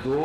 2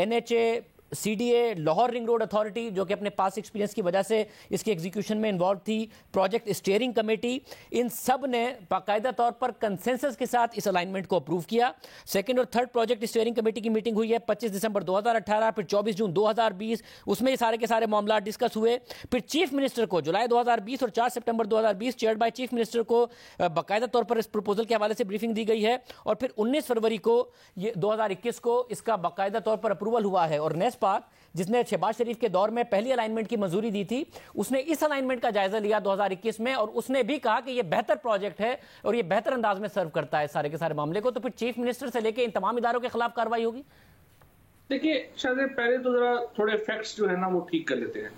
NHA C D A, Lahore ring road authority جو کہ اپنے پاس ایکسپیرینس کی وجہ سے اس کی ایگزیکیوشن میں انوالو تھی، پروجیکٹ اسٹیئرنگ کمیٹی، ان سب نے باقاعدہ طور پر کنسنسس کے ساتھ اس الائنمنٹ کو اپروو کیا. سیکنڈ اور تھرڈ پروجیکٹ اسٹیئرنگ کمیٹی کی میٹنگ ہوئی ہے 25 دسمبر 2018، پھر 24 جون 2020، اس میں یہ سارے کے سارے معاملات ڈسکس ہوئے. پھر چیف منسٹر کو جولائی 2020 اور 4 سپٹمبر 2020 چیئرڈ بائی چیف منسٹر کو باقاعدہ طور پر اس پروپوزل کے حوالے سے بریفنگ دی گئی ہے، اور پھر 19 فروری کو 2021 کو اس کا باقاعدہ طور پر اپروول ہوا ہے. اور نیس پاک جس نے شہباز شریف کے دور میں پہلی الائنمنٹ کی منظوری دی تھی، اس نے اس الائنمنٹ کا جائزہ لیا 2021 میں، اور اس نے بھی کہا کہ یہ بہتر پروجیکٹ ہے اور یہ بہتر انداز میں سرو کرتا ہے سارے کے سارے معاملے کو. تو پھر چیف منسٹر سے لے کے ان تمام اداروں کے خلاف کارروائی ہوگی. دیکھیے شاید پہلے تو ذرا تھوڑے فیکٹس جو ہے نا وہ ٹھیک کر لیتے ہیں.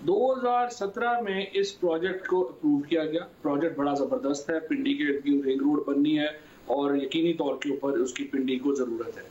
2017 میں اس پروجیکٹ کو اپروو کیا گیا. پروجیکٹ بڑا زبردست ہے، پنڈی کے ارد گرد رنگ روڈ بننی ہے اور یقینی طور کے اوپر اس کی پنڈی کو ضرورت ہے.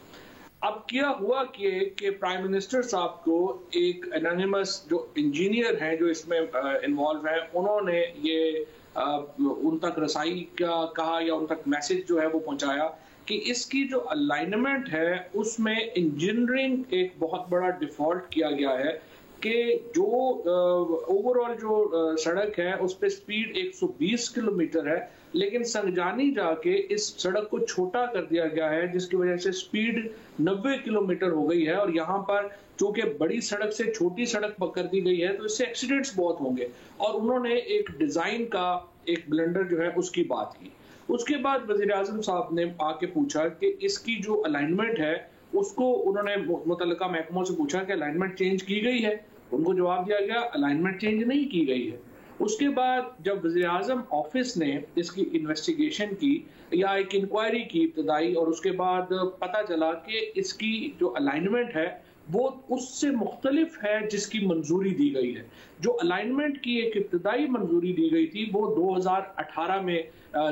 اب کیا ہوا کہ پرائم منسٹر صاحب کو ایک انانیمس جو انجینئر ہیں جو اس میں انوالو ہیں، انہوں نے یہ ان تک رسائی کا کہا یا ان تک میسج جو ہے وہ پہنچایا کہ اس کی جو الائنمنٹ ہے اس میں انجینئرنگ ایک بہت بڑا ڈیفالٹ کیا گیا ہے کہ جو اوورآل جو سڑک ہے اس پہ سپیڈ 120 کلومیٹر ہے، لیکن سنگجانی جا کے اس سڑک کو چھوٹا کر دیا گیا ہے جس کی وجہ سے سپیڈ 90 کلومیٹر ہو گئی ہے. اور یہاں پر چونکہ بڑی سڑک سے چھوٹی سڑک کر دی گئی ہے تو اس سے ایکسیڈنٹس بہت ہوں گے، اور انہوں نے ایک ڈیزائن کا ایک بلنڈر جو ہے اس کی بات کی. اس کے بعد وزیر اعظم صاحب نے آ کے پوچھا کہ اس کی جو الائنمنٹ ہے اس کو انہوں نے متعلقہ محکموں سے پوچھا کہ الائنمنٹ چینج کی گئی ہے. ان کو جواب دیا گیا الائنمنٹ چینج نہیں کی گئی ہے. اس کے بعد جب وزیر اعظم آفس نے اس کی انویسٹیگیشن کی یا ایک انکوائری کی ابتدائی، اور اس کے بعد پتہ چلا کہ اس کی جو الائنمنٹ ہے وہ اس سے مختلف ہے جس کی منظوری دی گئی ہے. جو الائنمنٹ کی ایک ابتدائی منظوری دی گئی تھی وہ 2018 میں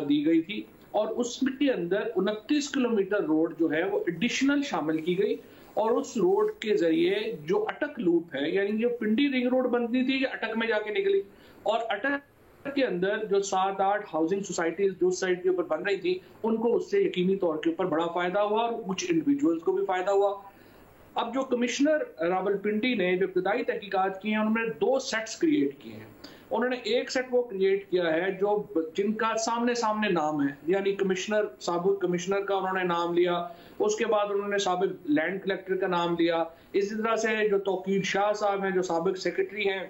دی گئی تھی، اور اس کے اندر 29 کلومیٹر روڈ جو ہے وہ ایڈیشنل شامل کی گئی. اور اس روڈ کے ذریعے جو اٹک لوپ ہے، یعنی جو پنڈی رنگ روڈ بنتی تھی یہ اٹک میں جا کے نکلی، اور اٹک کے اندر جو 7-8 ہاؤسنگ سوسائٹیز جو سائٹ کے اوپر بن رہی تھی ان کو اس سے یقینی طور کے اوپر بڑا فائدہ ہوا، اور کچھ انڈیویجولز کو بھی فائدہ ہوا. اب جو کمشنر راولپنڈی نے جو ابتدائی تحقیقات کی ہیں انہوں نے 2 سیٹس کریٹ کیے ہیں. انہوں نے ایک سیٹ وہ کریٹ کیا ہے جو جن کا سامنے نام ہے، یعنی کمشنر، سابق کمشنر کا انہوں نے نام لیا، اس کے بعد انہوں نے سابق لینڈ کلیکٹر کا نام لیا. اسی طرح سے جو توقیر شاہ صاحب ہیں جو سابق سیکرٹری ہیں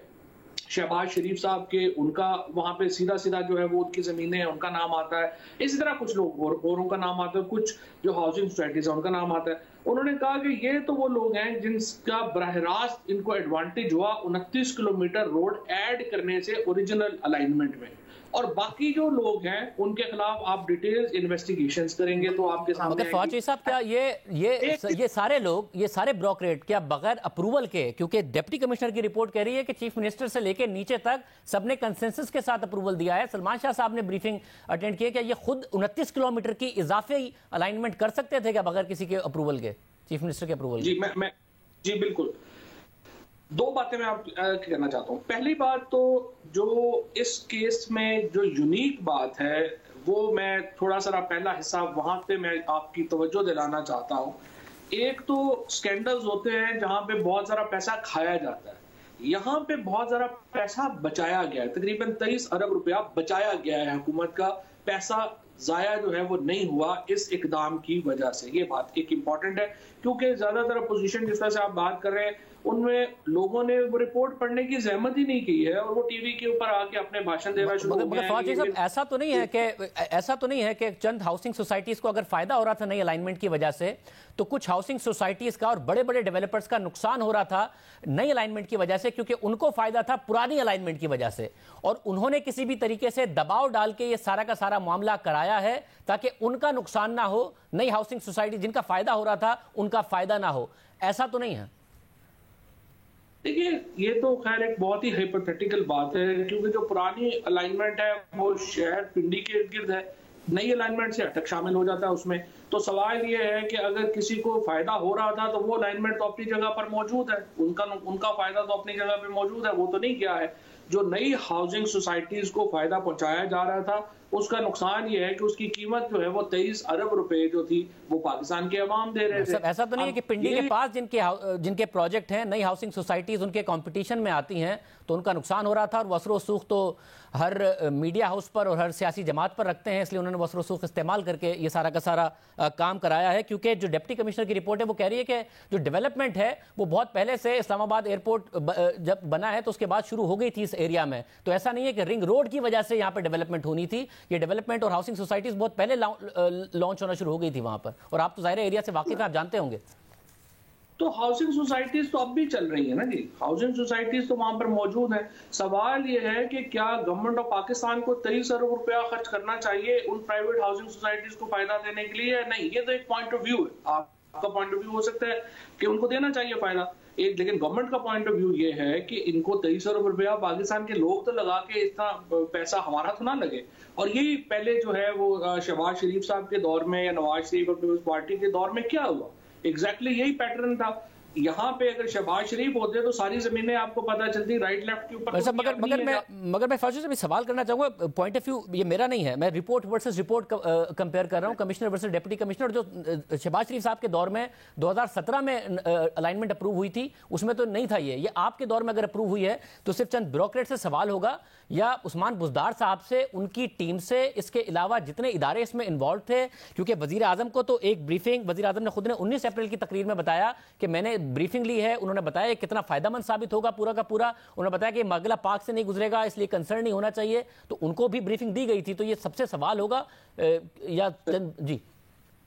شہباز شریف صاحب کے، ان کا وہاں پہ سیدھا جو ہے وہ ان کی زمینیں ہیں ان کا نام آتا ہے. اسی طرح کچھ لوگ اوروں کا نام آتا ہے، کچھ جو ہاؤسنگ سوسائٹیز ہیں ان کا نام آتا ہے. انہوں نے کہا کہ یہ تو وہ لوگ ہیں جن کا براہ راست ان کو ایڈوانٹیج ہوا 29 کلومیٹر روڈ ایڈ کرنے سے اوریجنل الائنمنٹ میں، اور باقی جو لوگ ہیں ان کے خلاف آپ ڈیٹیلز انویسٹیگیشنز کریں گے تو آپ کے سامنے. مگر فواد صاحب کیا یہ سارے لوگ، یہ سارے بروکریٹ کیا بغیر اپروول کے، کیونکہ ڈپٹی کمشنر کی رپورٹ کہہ رہی ہے کہ چیف منسٹر سے لے کے نیچے تک سب نے کنسنسس کے ساتھ اپروول دیا ہے. سلمان شاہ صاحب نے بریفنگ اٹینڈ کی کہ یہ خود 29 کلومیٹر کی اضافی الائنمنٹ کر سکتے تھے کیا بغیر کسی کے اپروول کے، چیف منسٹر کے اپروول کے؟ جی بالکل. 2 باتیں میں آپ کہنا چاہتا ہوں. پہلی بات تو جو اس کیس میں جو یونیک بات ہے وہ میں تھوڑا سا پہلا حصہ وہاں پہ میں آپ کی توجہ دلانا چاہتا ہوں. ایک تو سکینڈلز ہوتے ہیں جہاں پہ بہت سارا پیسہ کھایا جاتا ہے، یہاں پہ بہت سارا پیسہ بچایا گیا ہے، تقریباً 23 ارب روپیہ بچایا گیا ہے. حکومت کا پیسہ ضائع جو ہے وہ نہیں ہوا اس اقدام کی وجہ سے. یہ بات ایک امپورٹنٹ ہے کیونکہ زیادہ تر اپوزیشن جس طرح سے آپ بات کر رہے ہیں ان میں لوگوں نے وہ رپورٹ پڑھنے کی زحمت ہی نہیں کی ہے اور وہ ٹی وی کے اوپر آ کے اپنے بھاشن دینا شروع ہو گئے ہیں. ایسا تو نہیں ہے کہ چند ہاؤسنگ سوسائٹیز کو اگر فائدہ ہو رہا تھا نئی الائنمنٹ کی وجہ سے تو کچھ ہاؤسنگ سوسائٹیز کا اور بڑے بڑے ڈیولپرز کا نقصان ہو رہا تھا نئی الائنمنٹ کی وجہ سے، کیونکہ ان کو فائدہ تھا پرانی الائنمنٹ کی وجہ سے، اور انہوں نے کسی بھی طریقے سے دباؤ ڈال کے یہ سارا کا سارا معاملہ کرایا ہے تاکہ ان کا نقصان نہ ہو، نئی ہاؤسنگ سوسائٹی جن کا فائدہ ہو رہا تھا ان کا فائدہ نہ ہو. ایسا تو نہیں ہے. دیکھیے یہ تو خیر ایک بہت ہی ہائپوتھیٹیکل بات ہے کیونکہ جو پرانی الائنمنٹ ہے وہ شہر پنڈی کے ارد گرد ہے، نئی الائنمنٹ سے اٹک شامل ہو جاتا ہے اس میں. تو سوال یہ ہے کہ اگر کسی کو فائدہ ہو رہا تھا تو وہ الائنمنٹ تو اپنی جگہ پر موجود ہے، ان کا فائدہ تو اپنی جگہ پہ موجود ہے، وہ تو نہیں کیا ہے. جو نئی ہاؤسنگ سوسائٹیز کو فائدہ پہنچایا جا رہا تھا اس کا نقصان یہ ہے کہ اس کی قیمت جو ہے وہ 23 ارب روپے جو تھی وہ پاکستان کے عوام دے رہے تھے. ایسا تو نہیں ہے کہ پنڈی کے پاس جن کے پروجیکٹ ہیں نئی ہاؤسنگ سوسائٹیز ان کے کمپٹیشن میں آتی ہیں تو ان کا نقصان ہو رہا تھا, اور وسر و سوخ تو ہر میڈیا ہاؤس پر اور ہر سیاسی جماعت پر رکھتے ہیں, اس لیے انہوں نے وسر و سوخ استعمال کر کے یہ سارا کا سارا کام کرایا ہے. کیونکہ جو ڈپٹی کمشنر کی رپورٹ ہے وہ کہہ رہی ہے کہ جو ڈیولپمنٹ ہے وہ بہت پہلے سے اسلام آباد ایئرپورٹ جب بنا ہے تو اس کے بعد شروع ہو گئی تھی اس ایریا میں, تو ایسا نہیں ہے کہ رنگ روڈ کی وجہ سے یہاں پہ ڈیولپمنٹ ہونی تھی. یہ ڈیولپمنٹ اور ہاؤسنگ سوسائٹیز بہت پہلے لانچ ہونا شروع ہو گئی تھی وہاں پر, اور آپ تو ظاہر ایریا سے واقف ہیں, آپ جانتے ہوں گے. تو ہاؤسنگ سوسائٹیز تو اب بھی چل رہی ہیں نا جی, ہاؤسنگ سوسائٹیز تو وہاں پر موجود ہیں. سوال یہ ہے کہ کیا گورنمنٹ آف پاکستان کو 23 ارب روپیہ خرچ کرنا چاہیے ان پرائیویٹ ہاؤسنگ سوسائٹیز کو فائدہ دینے کے لیے یا نہیں؟ یہ تو ایک پوائنٹ آف ویو ہے, آپ کا پوائنٹ آف ویو ہو سکتا ہے کہ ان کو دینا چاہیے فائدہ ایک, لیکن گورنمنٹ کا پوائنٹ آف ویو یہ ہے کہ ان کو 23 ارب روپیہ پاکستان کے لوگ تو لگا کے اتنا پیسہ ہمارا تو نہ لگے. اور یہی پہلے جو ہے وہ شہباز شریف صاحب کے دور میں یا نواز شریف اور پیپلز پارٹی کے دور میں کیا ہوا, ایگزیکٹلی یہی پیٹرن تھا. یہاں پہ اگر شہباز شریف ہوتے تو ساری زمینیں آپ کو پتہ چلتی رائٹ لیفٹ کے اوپر. مگر میں فوجی سے بھی سوال کرنا چاہوں گا, پوائنٹ آف ویو یہ میرا نہیں ہے, میں رپورٹ ورسز رپورٹ کمپیئر کر رہا ہوں, کمشنر ورسز ڈپٹی کمشنر. جو شہباز شریف صاحب کے دور میں 2017 میں الائنمنٹ اپروو ہوئی تھی اس میں تو نہیں تھا یہ آپ کے دور میں اگر اپروو ہوئی ہے تو صرف چند بیوروکریٹ سے سوال ہوگا یا عثمان بزدار صاحب سے, ان کی ٹیم سے, اس کے علاوہ جتنے ادارے اس میں انوالو تھے. کیونکہ وزیر اعظم کو تو ایک بریفنگ وزیر اعظم نے خود نے 19 اپریل کی تقریر میں بتایا کہ میں نے بریفنگ لی ہے, انہوں نے بتایا کتنا فائدہ مند ثابت ہوگا پورا کا پورا. انہوں نے بتایا کہ مغلہ پاک سے نہیں گزرے گا اس لیے کنسرن نہیں ہونا چاہیے, تو ان کو بھی بریفنگ دی گئی تھی. تو یہ سب سے سوال ہوگا یا جی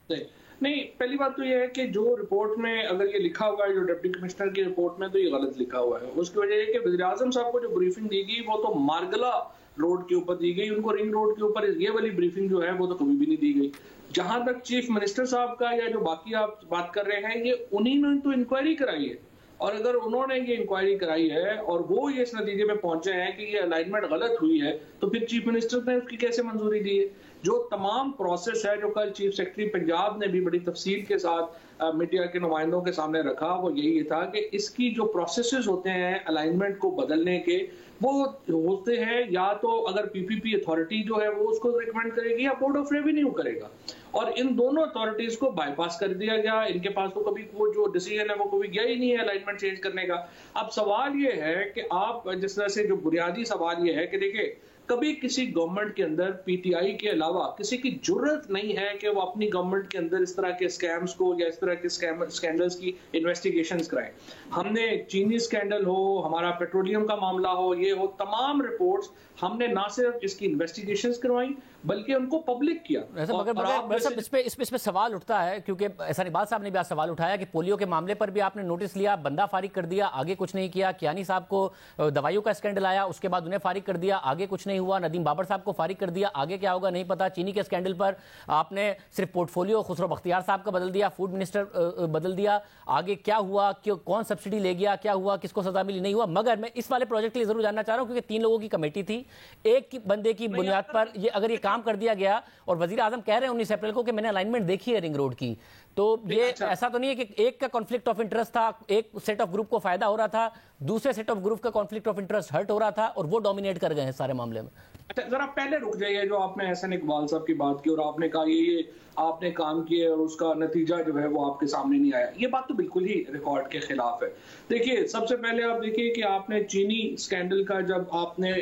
نہیں, پہلی بات تو یہ ہے کہ جو رپورٹ میں اگر یہ لکھا ہوا ہے جو ڈپٹی کمشنر کی رپورٹ میں تو یہ غلط لکھا ہوا ہے. اس کی وجہ یہ کہ وزیر اعظم صاحب کو جو بریفنگ دی گئی وہ تو مارگلہ روڈ کے اوپر دی گئی, ان کو رنگ روڈ کے اوپر یہ والی بریفنگ جو ہے وہ تو کبھی بھی نہیں دی گئی. جہاں تک چیف منسٹر صاحب کا یا جو باقی آپ بات کر رہے ہیں, یہ انہی نے تو انکوائری کرائی ہے, اور اگر انہوں نے یہ انکوائری کرائی ہے اور وہ یہ اس نتیجے میں پہنچے ہیں کہ یہ الائنمنٹ غلط ہوئی ہے تو پھر چیف منسٹر نے اس کی کیسے منظوری دی ہے؟ جو تمام پروسیس ہے جو کل چیف سیکرٹری پنجاب نے بھی بڑی تفصیل کے ساتھ میڈیا کے نمائندوں کے سامنے رکھا, وہ یہی تھا کہ اس کی جو پروسیسز ہوتے ہیں الائنمنٹ کو بدلنے کے وہ ہوتے ہیں یا تو اگر پی پی پی اتھارٹی جو ہے وہ اس کو ریکمینڈ کرے گی یا بورڈ آف ریونیو کرے گا, اور ان دونوں اتھارٹیز کو بائی پاس کر دیا گیا. ان کے پاس تو کبھی وہ جو ڈیسیژن ہے وہ کبھی گیا ہی نہیں ہے الائنمنٹ چینج کرنے کا. اب سوال یہ ہے کہ آپ جس طرح سے جو بنیادی سوال یہ ہے کہ دیکھیں کبھی کسی گورنمنٹ کے اندر پی ٹی آئی کے علاوہ کسی کی جرت نہیں ہے کہ وہ اپنی گورنمنٹ کے اندر اس طرح کے اسکیمز کو یا اس طرح کے اسکینڈلز کی انویسٹیگیشنز کرائیں. ہم نے چینی اسکینڈل ہو, ہمارا پیٹرولیم کا معاملہ ہو, یہ ہو, تمام رپورٹس ہم نے نہ صرف اس کی انویسٹیگیشنز کروائیں بلکہ ان کو پبلک کیا. اس پہ سوال اٹھتا ہے کیونکہ احسان اقبال صاحب نے بھی سوال اٹھایا کہ پولیو کے معاملے پر بھی آپ نے نوٹس لیا, بندہ فارغ کر دیا, آگے کچھ نہیں کیا. کیانی صاحب کو دوائیوں کا اسکینڈل آیا, اس کے بعد انہیں فارغ کر دیا, آگے کچھ نہیں ہوا. ندیم بابر صاحب کو فارغ کر دیا, آگے کیا ہوگا نہیں پتا. چینی کے اسکینڈل پر آپ نے صرف پورٹ فولیو خسرو بختیار صاحب کا بدل دیا, فوڈ منسٹر بدل دیا, آگے کیا ہوا, کون سبسڈی لے گیا, کیا ہوا, کس کو سزا ملی, نہیں ہوا. مگر میں اس والے پروجیکٹ کے لیے ضرور جاننا چاہ رہا ہوں کیونکہ 3 لوگوں کی کمیٹی تھی, ایک بندے کی بنیاد پر یہ اگر یہ کام کر دیا گیا اور وزیر اعظم کہہ رہے ہیں 19 اپریل کو کہ میں نے الائنمنٹ دیکھی ہے رنگ روڈ کی, تو یہ ایسا تو نہیں ہے کہ ایک کا کانفلکٹ آف انٹرسٹ تھا, ایک سیٹ آف گروپ کو فائدہ ہو رہا تھا, دوسرے سیٹ آف گروپ کا کانفلکٹ آف انٹرسٹ ہرٹ ہو رہا تھا اور وہ ڈومینیٹ کر گئے ہیں سارے معاملے میں. اچھا ذرا پہلے رک جائیے, جو آپ نے احسان اقبال صاحب کی بات کی اور آپ نے کہا یہ آپ نے کام کیے اور اس کا نتیجہ جو ہے وہ آپ کے سامنے نہیں آیا, یہ بات تو بالکل ہی ریکارڈ کے خلاف ہے. دیکھیے سب سے پہلے آپ دیکھیے کہ آپ نے چینی اسکینڈل کا جب آپ نے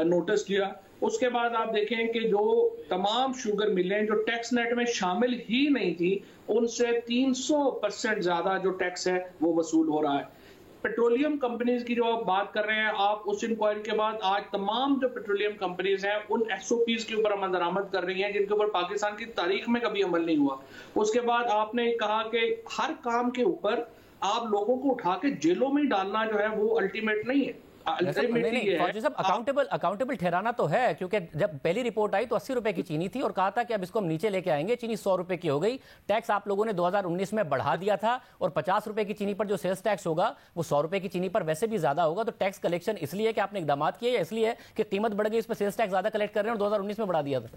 نوٹس لیا, اس کے بعد آپ دیکھیں کہ جو تمام شوگر ملیں جو ٹیکس نیٹ میں شامل ہی نہیں تھی ان سے 300% زیادہ جو ٹیکس ہے وہ وصول ہو رہا ہے. پیٹرولیم کمپنیز کی جو آپ بات کر رہے ہیں, آپ اس انکوائری کے بعد آج تمام جو پیٹرولیم کمپنیز ہیں ان ایس او پیز کے اوپر عمل درآمد کر رہی ہیں جن کے اوپر پاکستان کی تاریخ میں کبھی عمل نہیں ہوا. اس کے بعد آپ نے کہا کہ ہر کام کے اوپر آپ لوگوں کو اٹھا کے جیلوں میں ڈالنا جو ہے وہ الٹیمیٹ نہیں ہے. اکاؤنٹیبل ٹھہرانا تو ہے, کیونکہ جب پہلی رپورٹ آئی تو 80 روپے کی چینی تھی اور کہا تھا کہ اب اس کو ہم نیچے لے کے آئیں گے. چینی 100 روپے کی ہو گئی. ٹیکس آپ لوگوں نے 2019 میں بڑھا دیا تھا اور 50 روپے کی چینی پر جو سیلز ٹیکس ہوگا وہ 100 روپے کی چینی پر ویسے بھی زیادہ ہوگا. تو ٹیکس کلیکشن اس لیے کہ آپ نے اقدامات کیے یا اس لیے کہ قیمت بڑھ گئی اس پر سیلز ٹیکس زیادہ کلیکٹ کر رہے ہیں اور 2019 میں بڑھا دیا تھا؟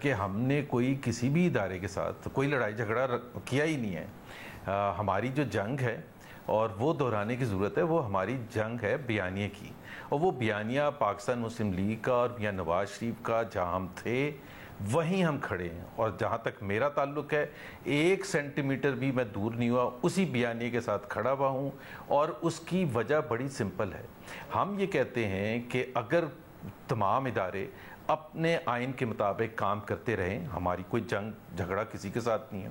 کہ ہم نے کوئی کسی بھی ادارے کے ساتھ کوئی لڑائی جھگڑا کیا ہی نہیں ہے. ہماری جو جنگ ہے اور وہ دہرانے کی ضرورت ہے وہ ہماری جنگ ہے بیانیے کی, اور وہ بیانیہ پاکستان مسلم لیگ کا اور میاں نواز شریف کا جہاں ہم تھے وہیں ہم کھڑے ہیں, اور جہاں تک میرا تعلق ہے 1 سینٹی میٹر بھی میں دور نہیں ہوا, اسی بیانیے کے ساتھ کھڑا ہوا ہوں. اور اس کی وجہ بڑی سمپل ہے. ہم یہ کہتے ہیں کہ اگر تمام ادارے اپنے آئین کے مطابق کام کرتے رہیں, ہماری کوئی جنگ جھگڑا کسی کے ساتھ نہیں ہے,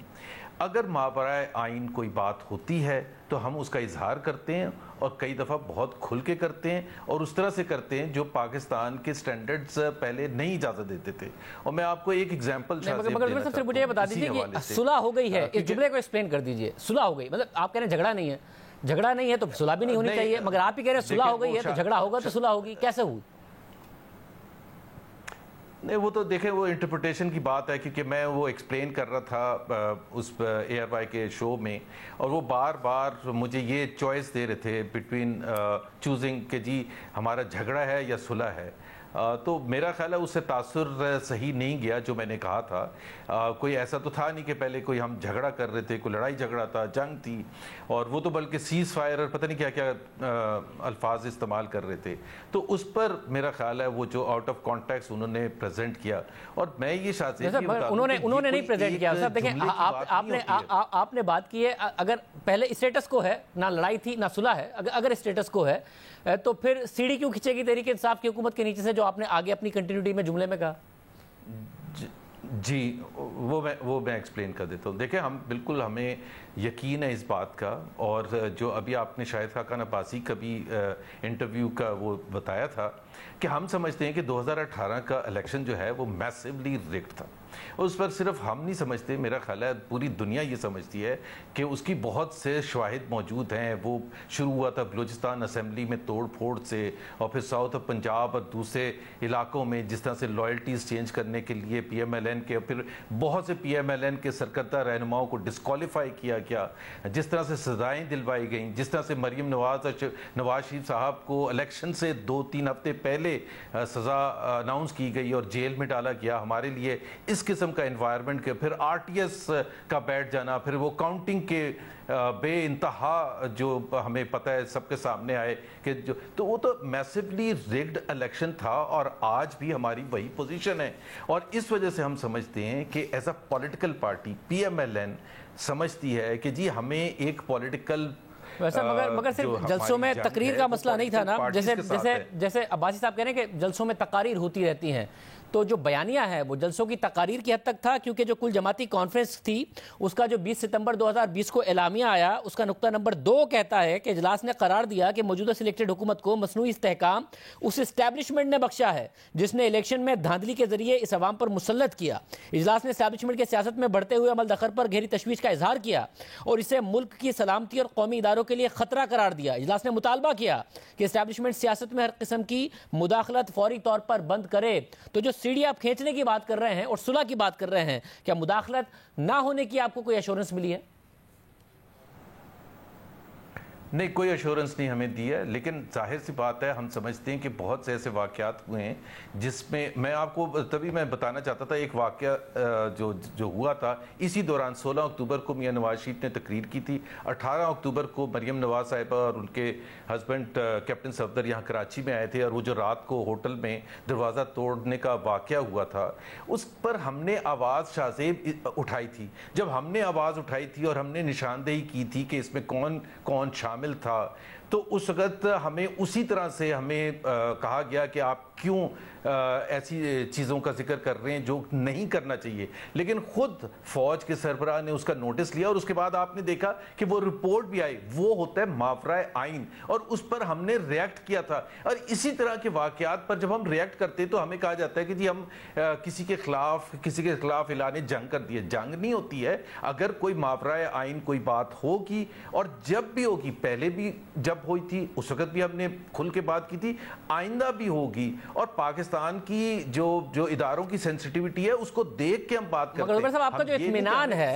اگر ماورائے آئین کوئی بات ہوتی ہے تو ہم اس کا اظہار کرتے ہیں, اور کئی دفعہ بہت کھل کے کرتے ہیں, اور اس طرح سے کرتے ہیں جو پاکستان کے سٹینڈرڈز پہلے نہیں اجازت دیتے تھے. اور میں آپ کو ایک ایگزامپل مگر مجھے یہ بتا دیجیے کہ صلح ہو گئی ہے, اس جملے کو ایکسپلین کر دیجیے. صلح ہو گئی مطلب آپ کہہ رہے ہیں جھگڑا نہیں ہے, جھگڑا نہیں ہے تو صلح بھی نہیں ہونی چاہیے, مگر آپ ہی کہہ رہے ہیں صلح ہو گئی ہے تو جھگڑا ہوگا تو صلح ہوگی, کیسے ہوئی؟ نہیں وہ تو دیکھیں وہ انٹرپریٹیشن کی بات ہے, کیونکہ میں وہ ایکسپلین کر رہا تھا اس ARY کے شو میں, اور وہ بار بار مجھے یہ چوائس دے رہے تھے بٹوین چوزنگ کہ جی ہمارا جھگڑا ہے یا صلح ہے. تو میرا خیال ہے اس سے تاثر صحیح نہیں گیا جو میں نے کہا تھا. کوئی ایسا تو تھا نہیں کہ پہلے کوئی ہم جھگڑا کر رہے تھے, کوئی لڑائی جھگڑا تھا, جنگ تھی, اور وہ تو بلکہ سیز فائر اور پتہ نہیں کیا کیا الفاظ استعمال کر رہے تھے. تو اس پر میرا خیال ہے وہ جو آؤٹ آف کانٹیکسٹ انہوں نے پریزنٹ کیا, اور میں یہ انہوں نے نہیں پریزنٹ کیا. صاحب دیکھیں آپ نے بات کی ہے, اگر پہلے اسٹیٹس کو ہے, نہ لڑائی تھی نہ صلح ہے, اگر اسٹیٹس کو ہے تو پھر سیڑھی کیوں کھینچے گی تحریک انصاف کی حکومت کے نیچے سے, جو آپ نے آگے اپنی کنٹینیوٹی میں جملے میں کہا؟ جی وہ میں ایکسپلین کر دیتا ہوں. دیکھیں ہم بالکل ہمیں یقین ہے اس بات کا, اور جو ابھی آپ نے شاہد خاقان عباسی کا بھی انٹرویو کا وہ بتایا تھا کہ ہم سمجھتے ہیں کہ 2018 کا الیکشن جو ہے وہ میسیولی ریگڈ تھا. اس پر صرف ہم نہیں سمجھتے, میرا خیال ہے پوری دنیا یہ سمجھتی ہے کہ اس کی بہت سے شواہد موجود ہیں. وہ شروع ہوا تھا بلوچستان اسمبلی میں توڑ پھوڑ سے, اور پھر ساؤتھ آف پنجاب اور دوسرے علاقوں میں جس طرح سے لائلٹیز چینج کرنے کے لیے PMLN کے, پھر بہت سے PMLN کے سرکردہ رہنماؤں کو ڈسکوالیفائی کیا گیا, جس طرح سے سزائیں دلوائی گئیں, جس طرح سے مریم نواز اور نواز شریف صاحب کو الیکشن سے 2-3 ہفتے پہلے سزا اناؤنس کی گئی اور جیل میں ڈالا گیا. ہمارے لیے اس قسم کا انوائرمنٹ کے پھر RTS کا بیٹھ جانا, پھر وہ کاؤنٹنگ کے بے انتہا جو ہمیں پتہ ہے سب کے سامنے آئے کہ جو, تو وہ تو میسیولی ریگڈ الیکشن تھا, اور آج بھی ہماری وہی پوزیشن ہے. اور اس وجہ سے ہم سمجھتے ہیں کہ as a political party PMLN سمجھتی ہے کہ جی ہمیں ایک پولیٹیکل ویسا مگر صرف جلسوں میں تقریر کا مسئلہ نہیں تھا نا, جیسے عباسی صاحب کہہ رہے ہیں کہ جلسوں میں تقاریر ہوتی رہتی ہیں, تو جو بیانیہ ہے وہ جلسوں کی تقاریر کی حد تک تھا, کیونکہ جو کل جماعتی کانفرنس تھی اس کا جو 20 ستمبر 2020 کو اعلامیہ آیا, اس کا نقطہ نمبر 2 کہتا ہے کہ اجلاس نے قرار دیا کہ موجودہ سلیکٹڈ حکومت کو مصنوعی استحکام اس اسٹیبلشمنٹ نے بخشا ہے جس نے الیکشن میں دھاندلی کے ذریعے اس عوام پر مسلط کیا. اجلاس نے اسٹیبلشمنٹ کے سیاست میں بڑھتے ہوئے عمل دخل پر گہری تشویش کا اظہار کیا اور اسے ملک کی سلامتی اور قومی اداروں کے لیے خطرہ قرار دیا. اجلاس نے مطالبہ کیا کہ اسٹیبلشمنٹ سیاست میں ہر قسم کی مداخلت فوری طور پر بند کرے. تو جو سیڑھی آپ کھینچنے کی بات کر رہے ہیں اور صلح کی بات کر رہے ہیں, کیا مداخلت نہ ہونے کی آپ کو کوئی ایشورنس ملی ہے؟ نہیں, کوئی ایشورنس نہیں ہمیں دی ہے, لیکن ظاہر سی بات ہے ہم سمجھتے ہیں کہ بہت سے ایسے واقعات ہوئے ہیں جس میں آپ کو تبھی میں بتانا چاہتا تھا ایک واقعہ جو ہوا تھا اسی دوران. 16 اکتوبر کو میاں نواز شریف نے تقریر کی تھی, 18 اکتوبر کو مریم نواز صاحبہ اور ان کے ہسبینڈ کیپٹن صفدر یہاں کراچی میں آئے تھے, اور وہ جو رات کو ہوٹل میں دروازہ توڑنے کا واقعہ ہوا تھا اس پر ہم نے آواز شاہزیب اٹھائی تھی. جب ہم نے آواز اٹھائی تھی اور ہم نے نشاندہی کی تھی کہ اس میں کون شامل تھا, تو اس وقت ہمیں اسی طرح سے ہمیں کہا گیا کہ آپ کیوں ایسی چیزوں کا ذکر کر رہے ہیں جو نہیں کرنا چاہیے. لیکن خود فوج کے سربراہ نے اس کا نوٹس لیا, اور اس کے بعد آپ نے دیکھا کہ وہ رپورٹ بھی آئی, وہ ہوتا ہے ماورائے آئین, اور اس پر ہم نے ریئیکٹ کیا تھا. اور اسی طرح کے واقعات پر جب ہم ریئیکٹ کرتے ہیں تو ہمیں کہا جاتا ہے کہ جی ہم کسی کے خلاف اعلان جنگ کر دیے. جنگ نہیں ہوتی ہے. اگر کوئی ماورائے آئین کوئی بات ہوگی, اور جب بھی ہوگی, پہلے بھی جب ہوئی تھی اس وقت بھی ہم نے کھل کے بات کی تھی, آئندہ بھی ہوگی, اور پاکستان پاکستان کی جو اداروں کی سینسٹیوٹی ہے اس کو دیکھ کے ہم بات کرتے ہیں. مگر صاحب آپ کا جو اطمینان ہے,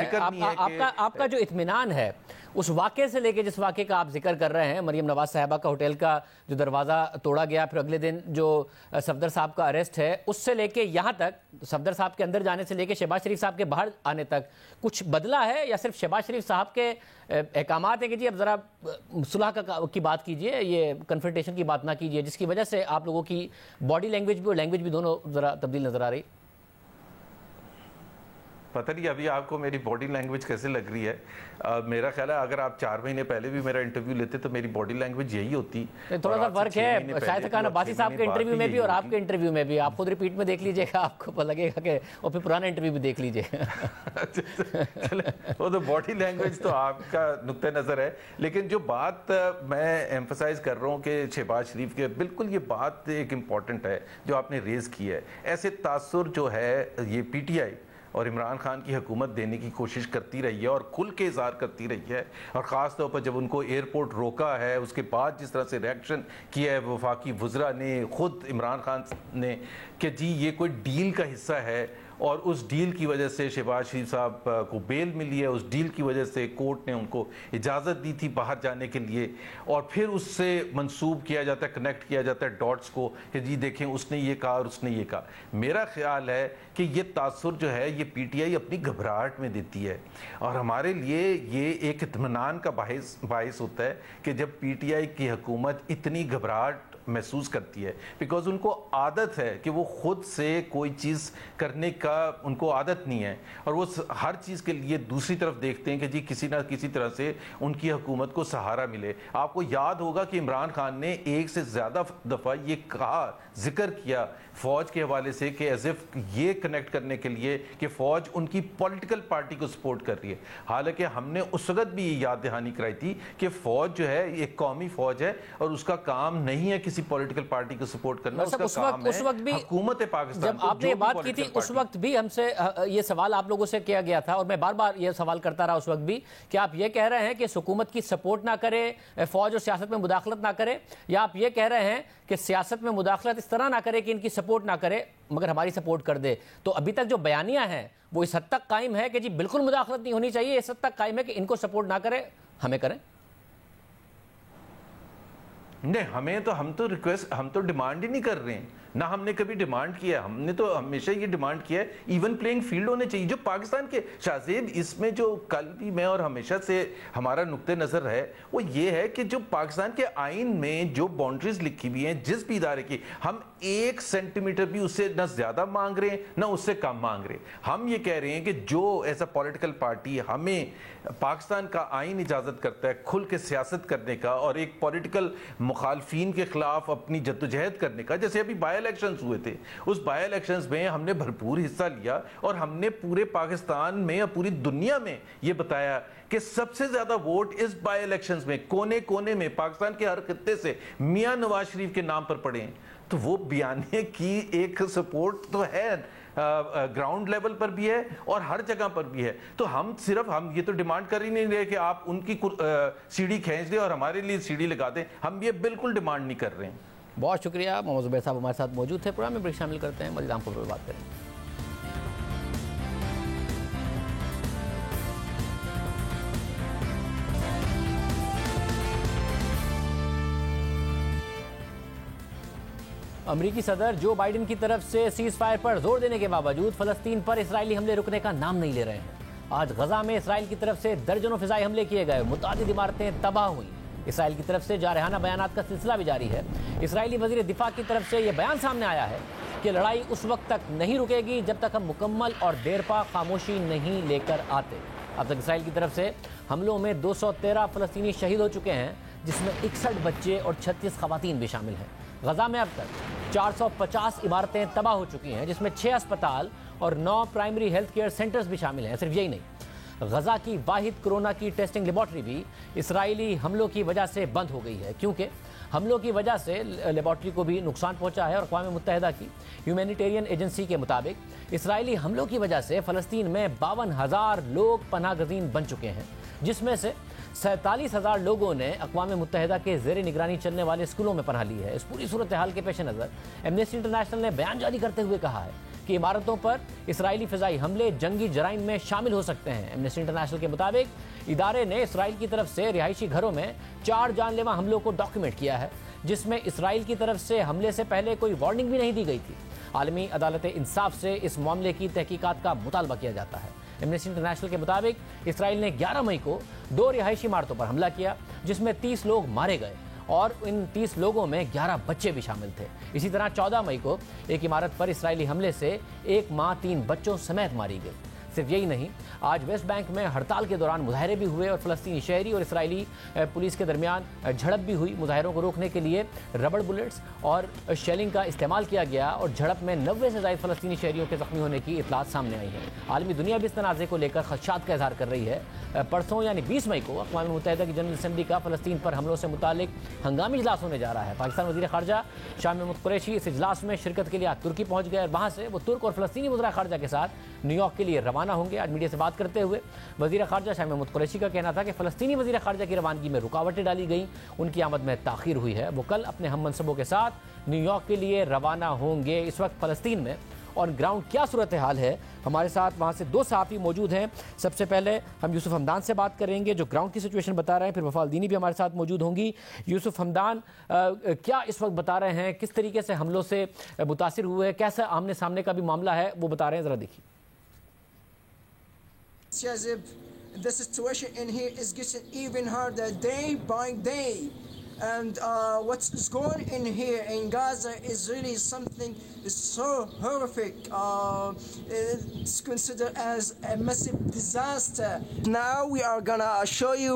آپ کا جو اطمینان ہے اس واقعے سے لے کے, جس واقعے کا آپ ذکر کر رہے ہیں, مریم نواز صاحبہ کا ہوٹل کا جو دروازہ توڑا گیا, پھر اگلے دن جو صفدر صاحب کا اریسٹ ہے, اس سے لے کے یہاں تک, صفدر صاحب کے اندر جانے سے لے کے شہباز شریف صاحب کے باہر آنے تک کچھ بدلا ہے, یا صرف شہباز شریف صاحب کے احکامات ہیں کہ جی اب ذرا صلح کی بات کیجئے, یہ کنفرنٹیشن کی بات نہ کیجئے, جس کی وجہ سے آپ لوگوں کی باڈی لینگویج بھی اور لینگویج بھی دونوں ذرا تبدیل نظر آ رہی؟ پتہ نہیں ابھی آپ کو میری باڈی لینگویج کیسے لگ رہی ہے. میرا خیال ہے اگر آپ 4 مہینے پہلے بھی میرا انٹرویو لیتے تو میری باڈی لینگویج یہی ہوتی. تھوڑا سا فرق ہے شاہد حقان عباسی صاحب کے انٹرویو میں بھی اور آپ کے انٹرویو میں بھی. آپ خود ریپیٹ میں دیکھ لیجئے گا, آپ کو لگے گا کہ, اور پھر پرانا انٹرویو بھی دیکھ لیجئے. وہ تو باڈی لینگویج تو آپ کا نقطہ نظر ہے, لیکن جو بات میں ایمفسائز کر رہا ہوں کہ شہباز شریف کے, بالکل یہ بات ایک امپورٹنٹ ہے جو آپ نے ریز کی ہے. ایسے تاثر جو ہے یہ پی ٹی آئی اور عمران خان کی حکومت دینے کی کوشش کرتی رہی ہے اور کھل کے اظہار کرتی رہی ہے, اور خاص طور پر جب ان کو ایئرپورٹ روکا ہے اس کے بعد جس طرح سے ریئیکشن کیا ہے وفاقی وزراء نے, خود عمران خان نے, کہ جی یہ کوئی ڈیل کا حصہ ہے, اور اس ڈیل کی وجہ سے شہباز شریف صاحب کو بیل ملی ہے, اس ڈیل کی وجہ سے کورٹ نے ان کو اجازت دی تھی باہر جانے کے لیے, اور پھر اس سے منسوب کیا جاتا ہے, کنیکٹ کیا جاتا ہے ڈاٹس کو کہ جی دیکھیں اس نے یہ کہا اور اس نے یہ کہا. میرا خیال ہے کہ یہ تاثر جو ہے یہ پی ٹی آئی اپنی گھبراہٹ میں دیتی ہے, اور ہمارے لیے یہ ایک اطمینان کا باعث ہوتا ہے کہ جب پی ٹی آئی کی حکومت اتنی گھبراہٹ محسوس کرتی ہے, بیکاز ان کو عادت ہے کہ وہ خود سے کوئی چیز کرنے کا ان کو عادت نہیں ہے, اور وہ ہر چیز کے لیے دوسری طرف دیکھتے ہیں کہ جی کسی نہ کسی طرح سے ان کی حکومت کو سہارا ملے. آپ کو یاد ہوگا کہ عمران خان نے ایک سے زیادہ دفعہ یہ کہا, ذکر کیا فوج کے حوالے سے کہ ایز اف یہ کنیکٹ کرنے کے لیے کہ فوج ان کی پولیٹیکل پارٹی کو سپورٹ کر رہی ہے, حالانکہ ہم نے اس وقت بھی یہ یاد دہانی کرائی تھی کہ فوج جو ہے ایک قومی فوج ہے اور اس کا کام نہیں ہے کسی پولیٹیکل پارٹی کو سپورٹ کرنا, اس کا کام ہے حکومت پاکستان. جب آپ نے یہ بات کی تھی اس وقت بھی ہم سے یہ سوال آپ لوگوں سے کیا گیا تھا, اور میں بار بار یہ سوال کرتا رہا اس وقت بھی, کہ آپ یہ کہہ رہے ہیں کہ حکومت کی سپورٹ نہ کرے, فوج اور سیاست میں مداخلت نہ کرے, یا آپ یہ کہہ رہے ہیں کہ سیاست میں مداخلت اس طرح نہ کرے کہ ان کی سپورٹ نہ کرے مگر ہماری سپورٹ کر دے. تو ابھی تک جو بیانیہ ہیں وہ اس حد تک قائم ہے کہ جی بالکل مداخلت نہیں ہونی چاہیے, اس حد تک قائم ہے کہ ان کو سپورٹ نہ کرے, ہمیں کریں. نہیں, ہم تو ڈیمانڈ ہی نہیں کر رہے ہیں, نہ ہم نے کبھی ڈیمانڈ کیا. ہم نے تو ہمیشہ یہ ڈیمانڈ کیا ہے ایون پلینگ فیلڈ ہونے چاہیے جو پاکستان کے. شاہزیب, اس میں جو کل بھی میں اور ہمیشہ سے ہمارا نقطہ نظر ہے وہ یہ ہے کہ جو پاکستان کے آئین میں جو باؤنڈریز لکھی ہوئی ہیں جس بھی ادارے کی, ہم 1 سینٹی میٹر بھی اس سے نہ زیادہ مانگ رہے ہیں نہ اس سے کم مانگ رہے ہیں. ہم یہ کہہ رہے ہیں کہ جو ایسا پولیٹیکل پارٹی ہمیں پاکستان کا آئین اجازت کرتا ہے کھل کے سیاست کرنے کا اور ایک پولیٹیکل مخالفین کے خلاف اپنی جدوجہد کرنے کا, جیسے ابھی بائی الیکشنز ہوئے تھے, اس بائی الیکشنز میں ہم نے بھرپور حصہ لیا اور ہم نے پورے پاکستان میں اور پوری دنیا میں یہ بتایا کہ سب سے زیادہ ووٹ اس بائی الیکشنز میں کونے کونے میں پاکستان کے ہر خطے سے میاں نواز شریف کے نام پر پڑے ہیں. تو وہ بیانیے کی ایک سپورٹ تو ہے, گراؤنڈ لیول پر بھی ہے اور ہر جگہ پر بھی ہے. تو ہم یہ تو ڈیمانڈ کر ہی نہیں رہے کہ آپ ان کی سیڑھی کھینچ دیں اور ہمارے لیے سیڑھی لگا دیں, ہم یہ بالکل ڈیمانڈ نہیں کر رہے ہیں. بہت شکریہ. محمد زبیر صاحب ہمارے ساتھ موجود تھے, پروگرام میں بریک شامل کرتے ہیں, مزید عام خبروں پر بات کریں گے. امریکی صدر جو بائیڈن کی طرف سے سیز فائر پر زور دینے کے باوجود فلسطین پر اسرائیلی حملے رکنے کا نام نہیں لے رہے ہیں. آج غزہ میں اسرائیل کی طرف سے درجنوں فضائی حملے کیے گئے, متعدد عمارتیں تباہ ہوئیں. اسرائیل کی طرف سے جارحانہ بیانات کا سلسلہ بھی جاری ہے. اسرائیلی وزیر دفاع کی طرف سے یہ بیان سامنے آیا ہے کہ لڑائی اس وقت تک نہیں رکے گی جب تک ہم مکمل اور دیرپا خاموشی نہیں لے کر آتے. اب تک اسرائیل کی طرف سے حملوں میں 213 فلسطینی شہید ہو چکے ہیں, جس میں 61 بچے اور 36 خواتین بھی شامل ہیں. غزہ میں اب تک 450 عمارتیں تباہ ہو چکی ہیں, جس میں 6 اسپتال اور 9 پرائمری ہیلتھ کیئر سینٹرز بھی شامل ہیں. صرف یہی نہیں, غزہ کی واحد کرونا کی ٹیسٹنگ لیبارٹری بھی اسرائیلی حملوں کی وجہ سے بند ہو گئی ہے, کیونکہ حملوں کی وجہ سے لیبارٹری کو بھی نقصان پہنچا ہے. اور اقوام متحدہ کی ہیومینیٹیرین ایجنسی کے مطابق اسرائیلی حملوں کی وجہ سے فلسطین میں 52,000 لوگ پناہ گزین بن چکے ہیں, جس میں سے 47,000 لوگوں نے اقوام متحدہ کے زیر نگرانی چلنے والے اسکولوں میں پناہ لی ہے۔ اس پوری صورتحال کے پیش نظر ایمنسٹی انٹرنیشنل نے بیان جاری کرتے ہوئے کہا ہے کہ عمارتوں پر اسرائیلی فضائی حملے جنگی جرائم میں شامل ہو سکتے ہیں۔ ایمنسٹی انٹرنیشنل کے مطابق ادارے نے اسرائیل کی طرف سے رہائشی گھروں میں 4 جان لیوا حملوں کو ڈاکیومنٹ کیا ہے، جس میں اسرائیل کی طرف سے حملے سے پہلے کوئی وارننگ بھی نہیں دی گئی تھی۔ عالمی عدالت انصاف سے اس معاملے کی تحقیقات کا مطالبہ کیا جاتا ہے۔ ایمنسٹی انٹرنیشنل کے مطابق اسرائیل نے 11 مئی کو 2 رہائشی عمارتوں پر حملہ کیا، جس میں 30 لوگ مارے گئے اور ان 30 لوگوں میں 11 بچے بھی شامل تھے۔ اسی طرح 14 مئی کو ایک عمارت پر اسرائیلی حملے سے 1 ماں 3 بچوں سمیت ماری گئی۔ صرف یہی نہیں، آج ویسٹ بینک میں ہڑتال کے دوران مظاہرے بھی ہوئے اور فلسطینی شہری اور اسرائیلی پولیس کے درمیان جھڑپ بھی ہوئی۔ مظاہروں کو روکنے کے لیے ربڑ بلٹس اور شیلنگ کا استعمال کیا گیا اور جھڑپ میں 90 سے زائد فلسطینی شہریوں کے زخمی ہونے کی اطلاعات سامنے آئی ہیں۔ عالمی دنیا بھی اس تنازع کو لے کر خدشات کا اظہار کر رہی ہے۔ پرسوں یعنی 20 مئی کو اقوام متحدہ کی جنرل اسمبلی کا فلسطین پر حملوں سے متعلق ہنگامی اجلاس ہونے جا رہا ہے۔ پاکستان وزیر خارجہ شاہ محمود قریشی اس اجلاس میں شرکت کے لیے آج ترکی پہنچ گئے اور وہاں سے وہ ترک اور فلسطینی وزراء خارجہ کے ساتھ نیو یارک کے لیے روانہ ہوں گے۔ آج میڈیا سے بات کرتے ہوئے وزیر خارجہ شاہ محمود قریشی کا کہنا تھا کہ فلسطینی وزیر خارجہ کی روانگی میں رکاوٹیں ڈالی گئیں، ان کی آمد میں تاخیر ہوئی ہے۔ وہ کل اپنے ہم منصبوں کے ساتھ نیو یارک کے لیے روانہ ہوں گے۔ اس وقت فلسطین میں اور گراؤنڈ کیا صورتحال ہے، ہمارے ساتھ وہاں سے 2 صحافی موجود ہیں۔ سب سے پہلے ہم یوسف حمدان سے بات کریں گے جو گراؤنڈ کی سچویشن بتا رہے ہیں، پھر وفا الدینی بھی ہمارے ساتھ موجود ہوں گی۔ یوسف حمدان، کیا اس وقت بتا رہے ہیں، کس طریقے سے حملوں سے متاثر ہوئے، کیسا آمنے سامنے کا بھی معاملہ ہے وہ بتا رہے ہیں، ذرا دیکھیے۔ The situation in here is getting even harder day by day, and what's going in here in Gaza is really something so horrific. It's considered as a massive disaster. Now we are gonna show you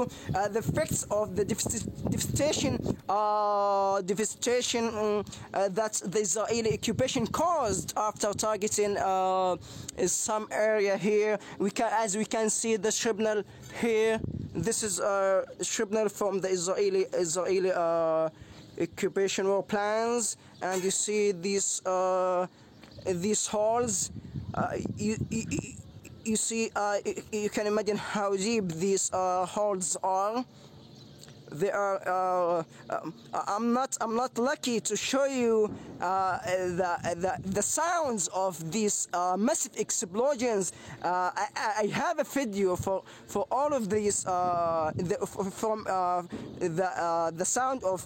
the effects of the devastation that the Israeli occupation caused after targeting some area here. As we can see the shrapnel here. This is shrapnel from the Israeli occupation war plans, and you see these holes. You see, you can imagine how deep these holes are. They are. I'm not lucky to show you the sounds of these massive explosions. I have a video for all of these from the sound of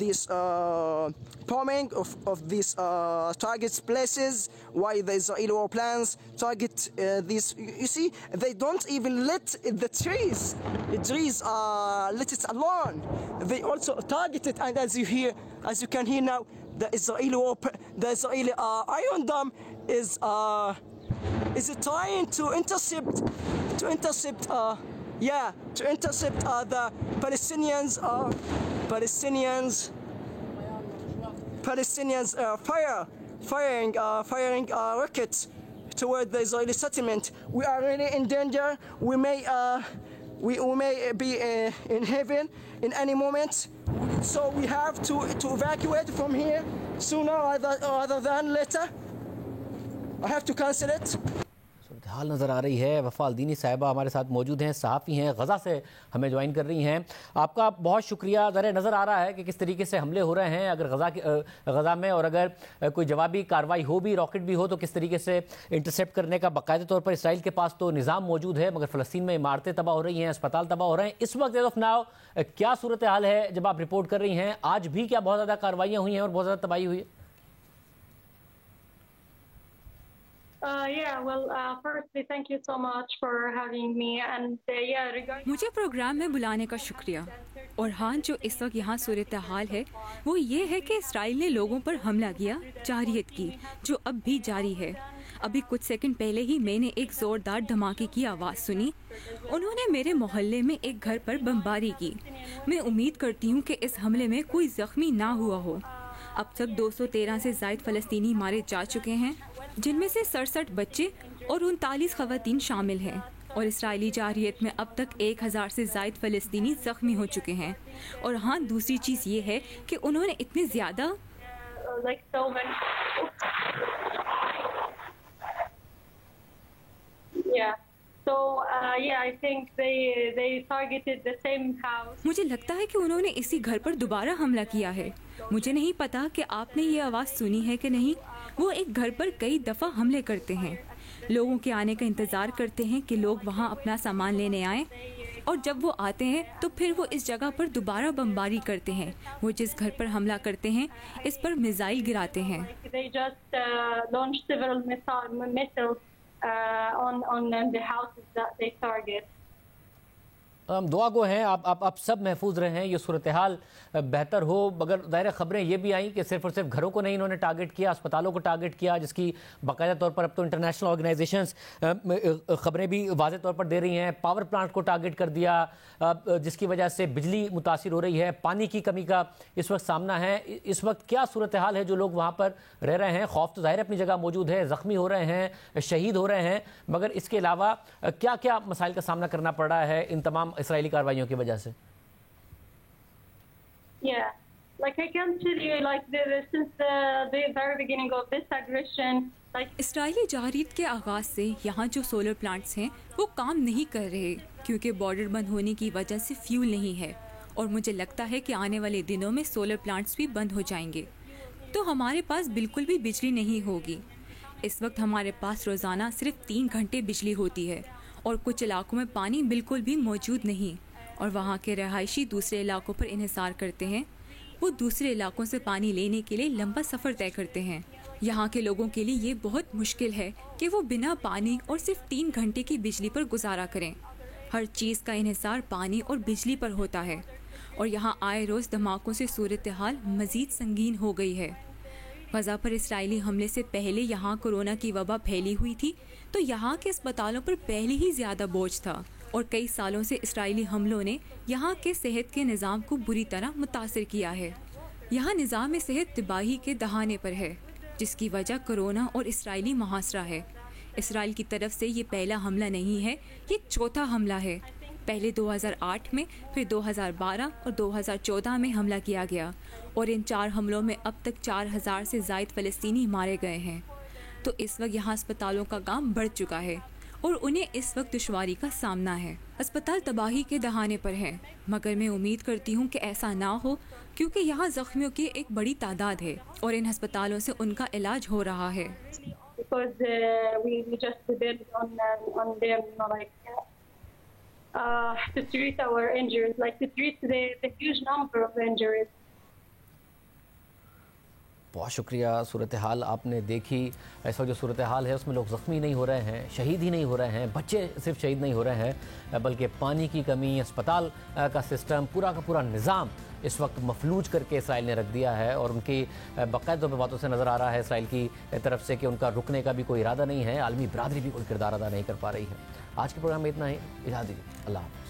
this bombing of these targets places. Why the Israeli war plans target these? You see, they don't even let the trees let it alone. They also target it, and as you can hear now, the Israeli Iron Dome is trying to intercept the Palestinians firing rockets toward the Israeli settlement. We are really in danger. We may be in heaven in any moment. So we have to evacuate from here sooner rather than later. I have to cancel it. حال نظر آ رہی ہے۔ وفا الدینی صاحبہ ہمارے ساتھ موجود ہیں، صحافی ہیں، غزہ سے ہمیں جوائن کر رہی ہیں۔ آپ کا بہت شکریہ۔ ذرا نظر آ رہا ہے کہ کس طریقے سے حملے ہو رہے ہیں، اگر غزہ میں اور اگر کوئی جوابی کارروائی ہو بھی، راکٹ بھی ہو، تو کس طریقے سے انٹرسیپٹ کرنے کا باقاعدہ طور پر اسرائیل کے پاس تو نظام موجود ہے، مگر فلسطین میں عمارتیں تباہ ہو رہی ہیں، اسپتال تباہ ہو رہے ہیں۔ اس وقت آف ناؤ کیا صورتحال ہے جب آپ رپورٹ کر رہی ہیں؟ آج بھی کیا بہت زیادہ کارروائیاں ہوئی ہیں اور بہت زیادہ تباہی ہوئی ہے؟ Firstly, thank you so much for having me. And regarding مجھے پروگرام میں بلانے کا شکریہ۔ اور ہاں، جو اس وقت یہاں صورتحال ہے وہ یہ ہے کہ اسرائیل نے لوگوں پر حملہ کیا، جارحیت کی، جو اب بھی جاری ہے۔ ابھی کچھ سیکنڈ پہلے ہی میں نے ایک زوردار دھماکے کی آواز سنی۔ انہوں نے میرے محلے میں ایک گھر پر بمباری کی۔ میں امید کرتی ہوں کہ اس حملے میں کوئی زخمی نہ ہوا ہو۔ اب تک 213 سے زائد فلسطینی مارے جا چکے ہیں، جن میں سے 67 بچے اور 39 خواتین شامل ہیں، اور اسرائیلی جارحیت میں اب تک 1000 سے زائد فلسطینی زخمی ہو چکے ہیں۔ اور ہاں، دوسری چیز یہ ہے کہ انہوں نے اتنے زیادہ So yeah, I think they targeted the same house. مجھے لگتا ہے کہ انہوں نے اسی گھر پر دوبارہ حملہ کیا ہے. مجھے نہیں پتا کہ آپ نے یہ آواز سنی ہے کہ نہیں. وہ ایک گھر پر کئی دفعہ حملے کرتے ہیں. لوگوں کے آنے کا انتظار کرتے ہیں کہ لوگ وہاں اپنا سامان لینے آئیں, اور جب وہ آتے ہیں تو پھر وہ اس جگہ پر دوبارہ بمباری کرتے ہیں. وہ جس گھر پر حملہ کرتے ہیں اس پر میزائل گراتے ہیں. They just launched several missiles on the houses that they target. ہم دعا گو ہیں آپ سب محفوظ رہیں, یہ صورتحال بہتر ہو. مگر ظاہر خبریں یہ بھی آئیں کہ صرف اور صرف گھروں کو نہیں انہوں نے ٹارگٹ کیا, اسپتالوں کو ٹارگٹ کیا, جس کی باقاعدہ طور پر اب تو انٹرنیشنل آرگنائزیشنز خبریں بھی واضح طور پر دے رہی ہیں. پاور پلانٹ کو ٹارگٹ کر دیا, جس کی وجہ سے بجلی متاثر ہو رہی ہے. پانی کی کمی کا اس وقت سامنا ہے. اس وقت کیا صورتحال ہے جو لوگ وہاں پر رہ رہے ہیں؟ خوف تو ظاہر اپنی جگہ موجود ہے, زخمی ہو رہے ہیں, شہید ہو رہے ہیں, مگر اس کے علاوہ کیا کیا مسائل کا سامنا کرنا پڑ رہا ہے ان تمام اسرائیلی کارروائیوں کی وجہ سے؟ Yeah, like I can tell you, like since the very beginning of this aggression, like اسرائیلی جارحیت کے آغاز سے یہاں جو سولر پلانٹس ہیں وہ کام نہیں کر رہے, کیونکہ بارڈر بند ہونے کی وجہ سے فیول نہیں ہے, اور مجھے لگتا ہے کہ آنے والے دنوں میں سولر پلانٹس بھی بند ہو جائیں گے, تو ہمارے پاس بالکل بھی بجلی نہیں ہوگی. اس وقت ہمارے پاس روزانہ صرف 3 گھنٹے بجلی ہوتی ہے, اور کچھ علاقوں میں پانی بالکل بھی موجود نہیں, اور وہاں کے رہائشی دوسرے علاقوں پر انحصار کرتے ہیں. وہ دوسرے علاقوں سے پانی لینے کے لیے لمبا سفر طے کرتے ہیں. یہاں کے لوگوں کے لیے یہ بہت مشکل ہے کہ وہ بنا پانی اور صرف 3 گھنٹے کی بجلی پر گزارا کریں. ہر چیز کا انحصار پانی اور بجلی پر ہوتا ہے, اور یہاں آئے روز دھماکوں سے صورتحال مزید سنگین ہو گئی ہے. غزہ پر اسرائیلی حملے سے پہلے یہاں کورونا کی وبا پھیلی ہوئی تھی, تو یہاں کے اسپتالوں پر پہلے ہی زیادہ بوجھ تھا, اور کئی سالوں سے اسرائیلی حملوں نے یہاں کے صحت کے نظام کو بری طرح متاثر کیا ہے. یہاں نظام صحت تباہی کے دہانے پر ہے, جس کی وجہ کورونا اور اسرائیلی محاصرہ ہے. اسرائیل کی طرف سے یہ پہلا حملہ نہیں ہے, یہ چوتھا حملہ ہے. پہلے 2008 میں, پھر 2012 اور 2014 میں حملہ کیا گیا, اور ان 4 حملوں میں اب تک 4000 سے زائد فلسطینی مارے گئے ہیں. تو اس وقت یہاں اسپتالوں کا کام بڑھ چکا ہے, اور انہیں اس وقت دشواری کا سامنا ہے. اسپتال تباہی کے دہانے پر ہیں, مگر میں امید کرتی ہوں کہ ایسا نہ ہو, کیونکہ یہاں زخمیوں کی ایک بڑی تعداد ہے, اور ان ہسپتالوں سے ان کا علاج ہو رہا ہے. because we just depend on them, to treat our injuries, like to treat the huge number of injuries. بہت شکریہ. صورتحال آپ نے دیکھی. اس وقت جو صورتحال ہے اس میں لوگ زخمی نہیں ہو رہے ہیں, شہید ہی نہیں ہو رہے ہیں, بچے صرف شہید نہیں ہو رہے ہیں, بلکہ پانی کی کمی, اسپتال کا سسٹم, پورا کا پورا نظام اس وقت مفلوج کر کے اسرائیل نے رکھ دیا ہے, اور ان کی باقاعدہ طور پہ باتوں سے نظر آ رہا ہے اسرائیل کی طرف سے کہ ان کا رکنے کا بھی کوئی ارادہ نہیں ہے. عالمی برادری بھی کوئی کردار ادا نہیں کر پا رہی ہے. آج کے پروگرام میں اتنا ہی. اجازت دیجیے. اللہ حافظ.